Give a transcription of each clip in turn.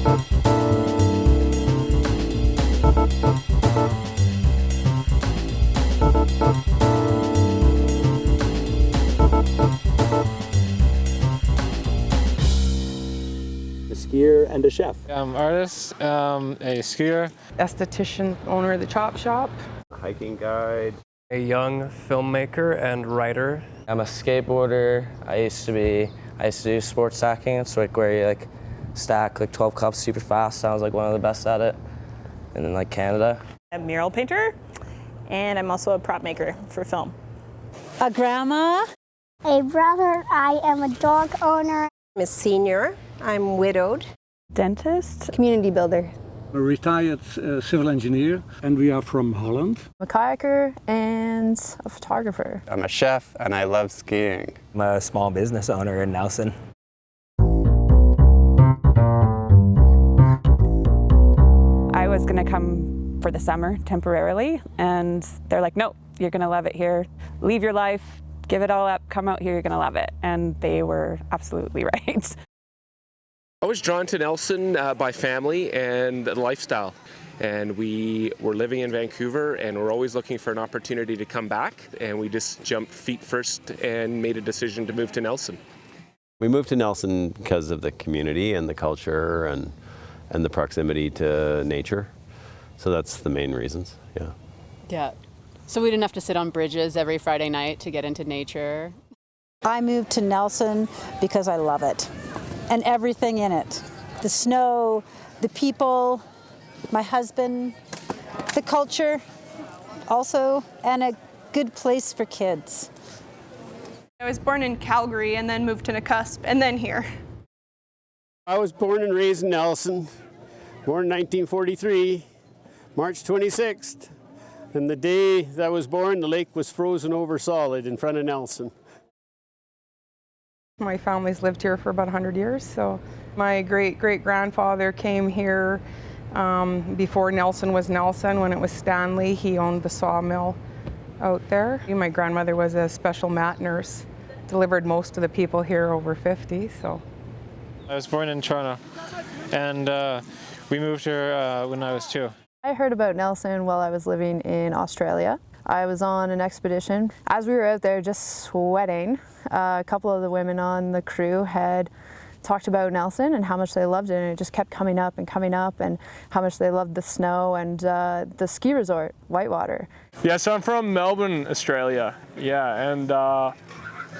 A skier and a chef. I'm artist, a skier. Esthetician, owner of the chop shop. A hiking guide. A young filmmaker and writer. I'm a skateboarder. I used to do sports stacking. It's like where you stack 12 cups super fast. I was one of the best at it in Canada. I'm a mural painter, and I'm also a prop maker for film. A grandma. A brother. I am a dog owner. I'm a senior. I'm widowed. Dentist. Community builder. I'm a retired civil engineer, and we are from Holland. I'm a kayaker and a photographer. I'm a chef, and I love skiing. I'm a small business owner in Nelson. I was going to come for the summer temporarily, and they're like, no, you're going to love it here. Leave your life, give it all up, come out here, you're going to love it. And they were absolutely right. I was drawn to Nelson by family and lifestyle. And we were living in Vancouver, and we're always looking for an opportunity to come back. And we just jumped feet first and made a decision to move to Nelson. We moved to Nelson because of the community and the culture and the proximity to nature. So that's the main reasons, yeah. Yeah. So we didn't have to sit on bridges every Friday night to get into nature. I moved to Nelson because I love it. And everything in it. The snow, the people, my husband, the culture also, and a good place for kids. I was born in Calgary and then moved to Nakusp and then here. I was born and raised in Nelson, born in 1943, March 26th. And the day that I was born, the lake was frozen over solid in front of Nelson. My family's lived here for about 100 years, so my great-great-grandfather came here before Nelson was Nelson, when it was Stanley. He owned the sawmill out there. My grandmother was a special mat nurse, delivered most of the people here over 50, so. I was born in Toronto, and we moved here when I was 2. I heard about Nelson while I was living in Australia. I was on an expedition. As we were out there just sweating, a couple of the women on the crew had talked about Nelson and how much they loved it, and it just kept coming up and how much they loved the snow and the ski resort, Whitewater. Yeah, so I'm from Melbourne, Australia. Yeah, and I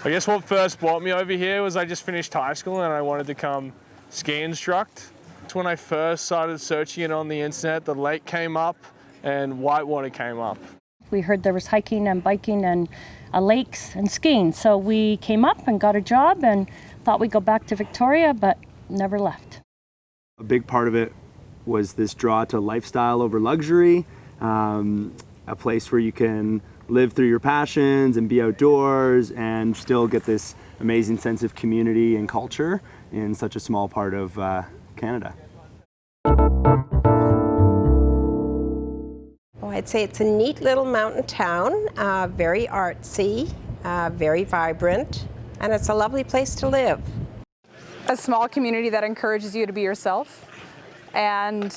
guess what first brought me over here was I just finished high school and I wanted to come ski instruct. It's when I first started searching it on the internet, the lake came up and Whitewater came up. We heard there was hiking and biking and lakes and skiing, so we came up and got a job and thought we'd go back to Victoria, but never left. A big part of it was this draw to lifestyle over luxury, a place where you can live through your passions and be outdoors and still get this amazing sense of community and culture in such a small part of Canada. I'd say it's a neat little mountain town, very artsy, very vibrant, and it's a lovely place to live. A small community that encourages you to be yourself and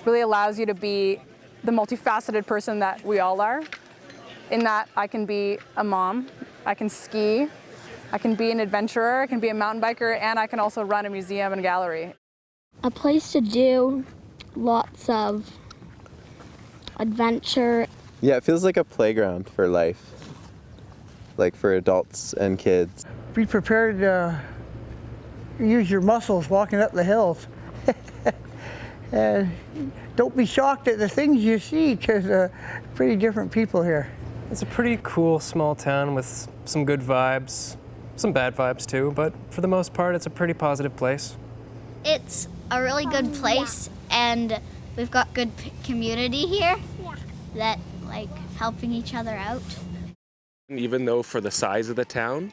really allows you to be the multifaceted person that we all are. In that I can be a mom, I can ski, I can be an adventurer, I can be a mountain biker, and I can also run a museum and gallery. A place to do lots of adventure. Yeah, it feels like a playground for life, like for adults and kids. Be prepared to use your muscles walking up the hills. And don't be shocked at the things you see, because pretty different people here. It's a pretty cool small town with some good vibes, some bad vibes too, but for the most part it's a pretty positive place. It's a really good place, and we've got good community here that like helping each other out. Even though for the size of the town,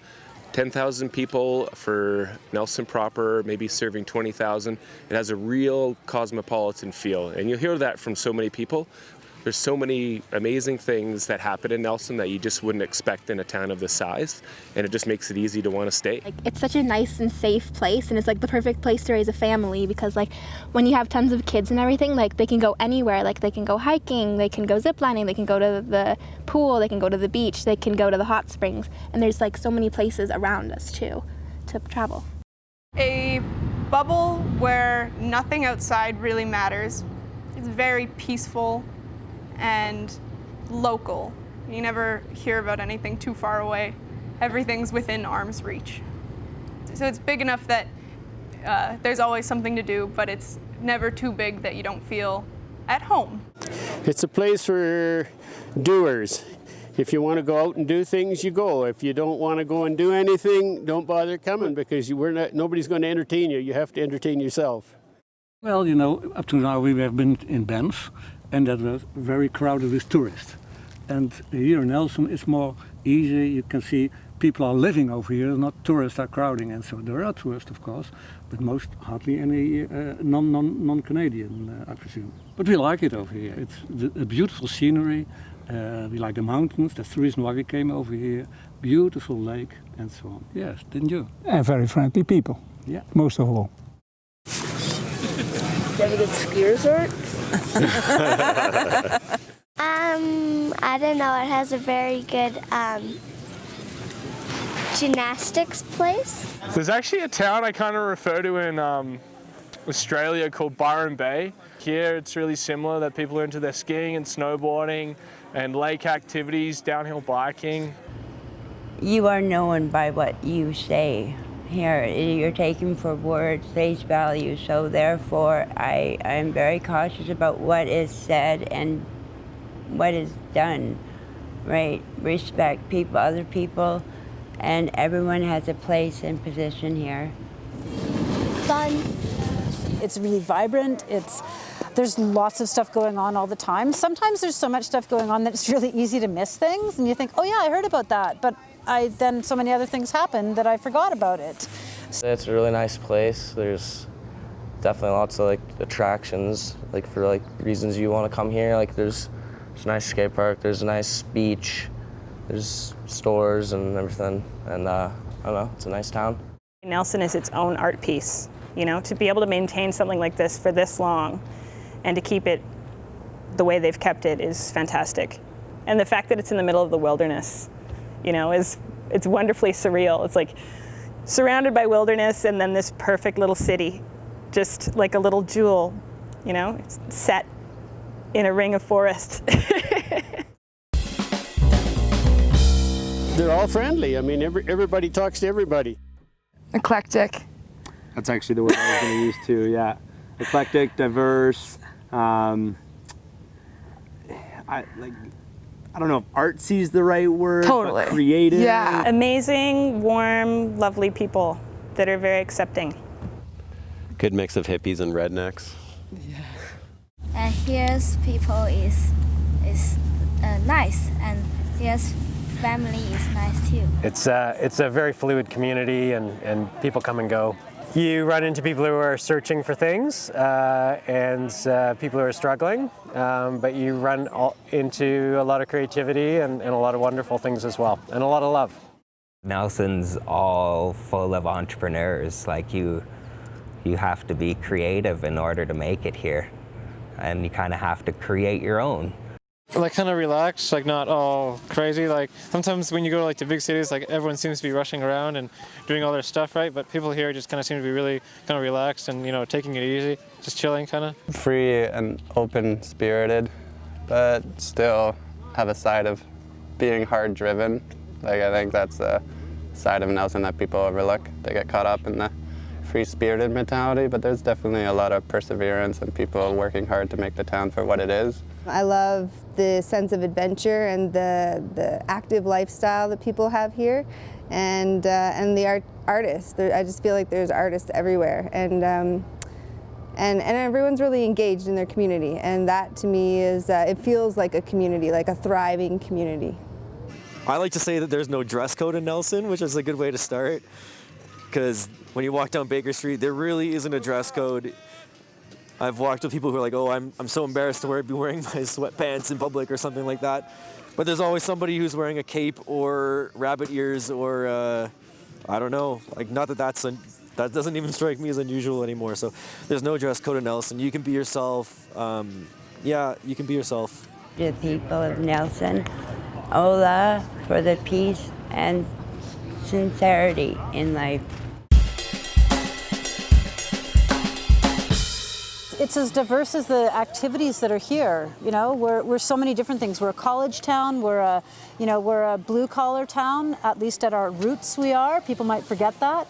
10,000 people for Nelson proper, maybe serving 20,000, it has a real cosmopolitan feel. And you'll hear that from so many people. There's so many amazing things that happen in Nelson that you just wouldn't expect in a town of this size, and it just makes it easy to want to stay. Like, it's such a nice and safe place, and it's like the perfect place to raise a family, because like when you have tons of kids and everything, like they can go anywhere. Like they can go hiking, they can go ziplining, they can go to the pool, they can go to the beach, they can go to the hot springs, and there's like so many places around us too to travel. A bubble where nothing outside really matters. It's very peaceful and local. You never hear about anything too far away. Everything's within arm's reach. So it's big enough that there's always something to do, but it's never too big that you don't feel at home. It's a place for doers. If you want to go out and do things, you go. If you don't want to go and do anything, don't bother coming, because nobody's going to entertain you. You have to entertain yourself. Well, you know, up to now we have been in Banff, and that was very crowded with tourists. And here in Nelson it's more easy. You can see people are living over here, not tourists are crowding. And so there are tourists, of course, but hardly any non-Canadian, I presume. But we like it over here. It's a beautiful scenery. We like the mountains. That's the reason why we came over here. Beautiful lake and so on. Yes, didn't you? And very friendly people. Yeah. Most of all. Do you have a good ski resort? I don't know. It has a very good gymnastics place. There's actually a town I kind of refer to in Australia called Byron Bay. Here it's really similar, that people are into their skiing and snowboarding and lake activities, downhill biking. You are known by what you say. Here, you're taken for words, face value, so therefore I am very cautious about what is said and what is done, right? Respect people, other people, and everyone has a place and position here. Fun. It's really vibrant. There's lots of stuff going on all the time. Sometimes there's so much stuff going on that it's really easy to miss things, and you think, oh yeah, I heard about that, but then so many other things happen that I forgot about it. It's a really nice place. There's definitely lots of like attractions, like for like reasons you want to come here. Like there's a nice skate park, there's a nice beach, there's stores and everything, and I don't know, it's a nice town. Nelson is its own art piece. You know, to be able to maintain something like this for this long and to keep it the way they've kept it is fantastic. And the fact that it's in the middle of the wilderness, you know, it's wonderfully surreal. It's like surrounded by wilderness and then this perfect little city, just like a little jewel, you know, it's set in a ring of forest. They're all friendly. I mean, everybody talks to everybody. Eclectic. That's actually the word I was going to use too, yeah. Eclectic, diverse. I don't know if artsy is the right word, Totally. but creative. Yeah. Amazing, warm, lovely people that are very accepting. Good mix of hippies and rednecks. And here's people is nice, and here's family is nice too. It's a very fluid community, and people come and go. You run into people who are searching for things and people who are struggling, but you run into a lot of creativity and a lot of wonderful things as well, and a lot of love. Nelson's all full of entrepreneurs. Like you have to be creative in order to make it here, and you kind of have to create your own. Like kind of relaxed, like not all crazy. Like sometimes when you go to like the big cities, like everyone seems to be rushing around and doing all their stuff, right? But people here just kind of seem to be really kind of relaxed and, you know, taking it easy, just chilling kind of. Free and open-spirited, but still have a side of being hard-driven. Like I think that's a side of Nelson that people overlook. They get caught up in the free-spirited mentality, but there's definitely a lot of perseverance and people working hard to make the town for what it is. I love the sense of adventure and the active lifestyle that people have here, and the artists. I just feel like there's artists everywhere, and everyone's really engaged in their community, and that to me is it feels like a community, like a thriving community. I like to say that there's no dress code in Nelson, which is a good way to start, because when you walk down Baker Street, there really isn't a dress code. I've walked with people who are like, oh, I'm so embarrassed to be wearing my sweatpants in public or something like that. But there's always somebody who's wearing a cape or rabbit ears or I don't know. Like, not that that doesn't even strike me as unusual anymore. So there's no dress code in Nelson. You can be yourself. Yeah, you can be yourself. The people of Nelson, Ola for the peace and sincerity in life. It's as diverse as the activities that are here. You know, we're so many different things. We're a college town. We're a blue collar town. At least at our roots, we are. People might forget that.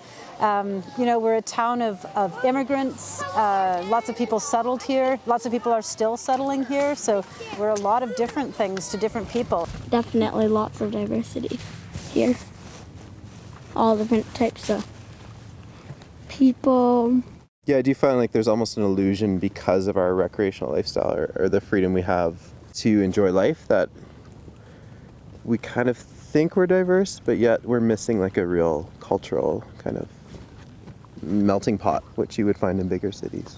You know, we're a town of immigrants. Lots of people settled here. Lots of people are still settling here. So we're a lot of different things to different people. Definitely lots of diversity here. All different types of people. Yeah, I do find like there's almost an illusion because of our recreational lifestyle or the freedom we have to enjoy life that we kind of think we're diverse, but yet we're missing like a real cultural kind of melting pot, which you would find in bigger cities.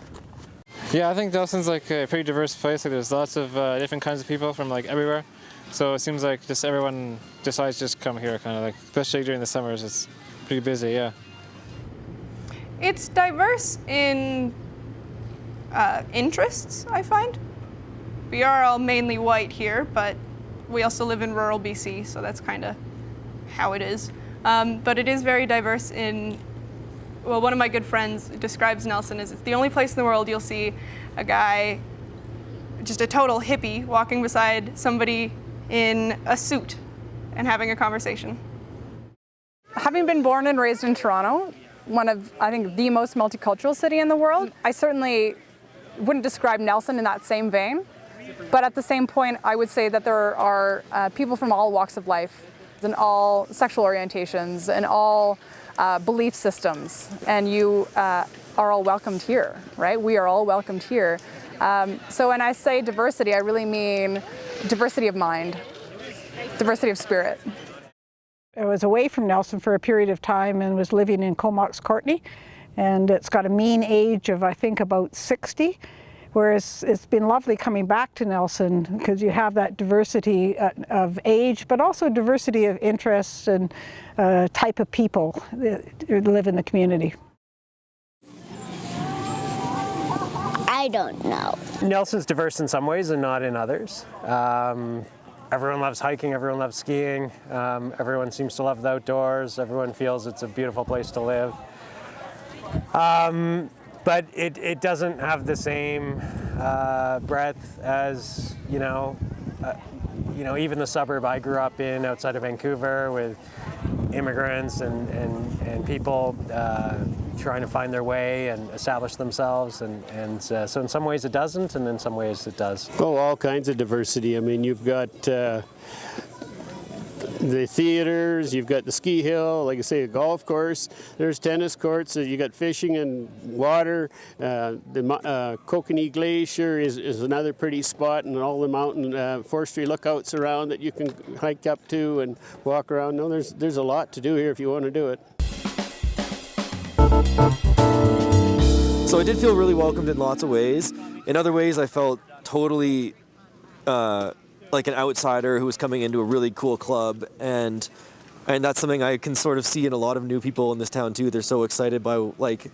Yeah, I think Nelson's like a pretty diverse place. Like, there's lots of different kinds of people from like everywhere. So it seems like just everyone decides to just come here, kind of like, especially during the summers. It's pretty busy, yeah. It's diverse in interests, I find. We are all mainly white here, but we also live in rural BC, so that's kind of how it is. But it is very diverse in, well, one of my good friends describes Nelson as it's the only place in the world you'll see a guy, just a total hippie, walking beside somebody in a suit and having a conversation. Having been born and raised in Toronto, one of, I think, the most multicultural city in the world, I certainly wouldn't describe Nelson in that same vein. But at the same point, I would say that there are people from all walks of life and all sexual orientations and all belief systems. And you are all welcomed here, right? We are all welcomed here. So when I say diversity, I really mean diversity of mind, diversity of spirit. I was away from Nelson for a period of time and was living in Comox Courtenay, and it's got a mean age of I think about 60, whereas it's been lovely coming back to Nelson because you have that diversity of age, but also diversity of interests and type of people that live in the community. I don't know. Nelson's diverse in some ways and not in others. Everyone loves hiking, everyone loves skiing, everyone seems to love the outdoors, everyone feels it's a beautiful place to live. But it doesn't have the same breadth as, even the suburb I grew up in outside of Vancouver with immigrants and people trying to find their way and establish themselves. And so in some ways it doesn't, and in some ways it does. Oh, all kinds of diversity. I mean, you've got the theaters, you've got the ski hill, like I say, a golf course, there's tennis courts, you got fishing and water, the Kokanee Glacier is another pretty spot, and all the mountain forestry lookouts around that you can hike up to and walk around. No, there's a lot to do here if you want to do it. So I did feel really welcomed in lots of ways. In other ways, I felt totally like an outsider who was coming into a really cool club, and that's something I can sort of see in a lot of new people in this town too. They're so excited by like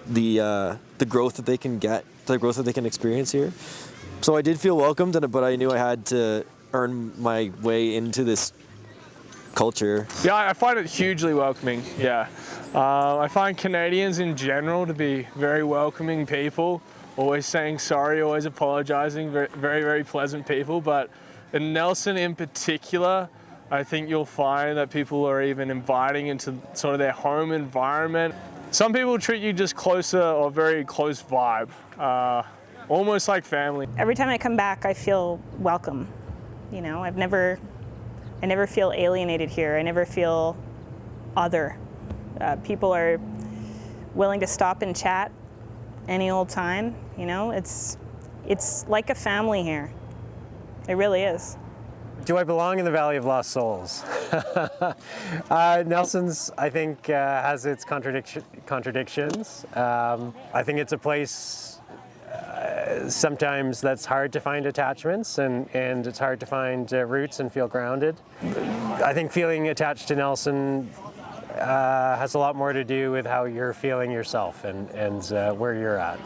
the growth that they can get, the growth that they can experience here. So I did feel welcomed, but I knew I had to earn my way into this culture. Yeah, I find it hugely welcoming, yeah. I find Canadians in general to be very welcoming people, always saying sorry, always apologizing, very, very, very pleasant people. But in Nelson in particular, I think you'll find that people are even inviting into sort of their home environment. Some people treat you just closer or very close vibe, almost like family. Every time I come back, I feel welcome. You know, I never feel alienated here. I never feel other. People are willing to stop and chat any old time. You know, it's like a family here. It really is. Do I belong in the Valley of Lost Souls? Nelson's, I think, has its contradictions. I think it's a place sometimes that's hard to find attachments, and it's hard to find roots and feel grounded. I think feeling attached to Nelson has a lot more to do with how you're feeling yourself and where you're at.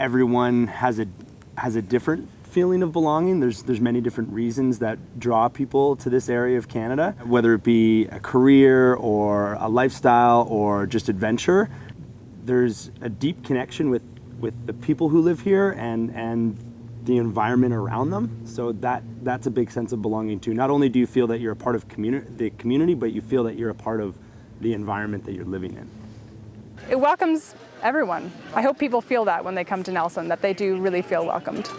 Everyone has a different feeling of belonging. There's many different reasons that draw people to this area of Canada, whether it be a career or a lifestyle or just adventure. There's a deep connection with the people who live here and the environment around them. So that's a big sense of belonging too. Not only do you feel that you're a part of the community, but you feel that you're a part of the environment that you're living in. It welcomes everyone. I hope people feel that when they come to Nelson, that they do really feel welcomed.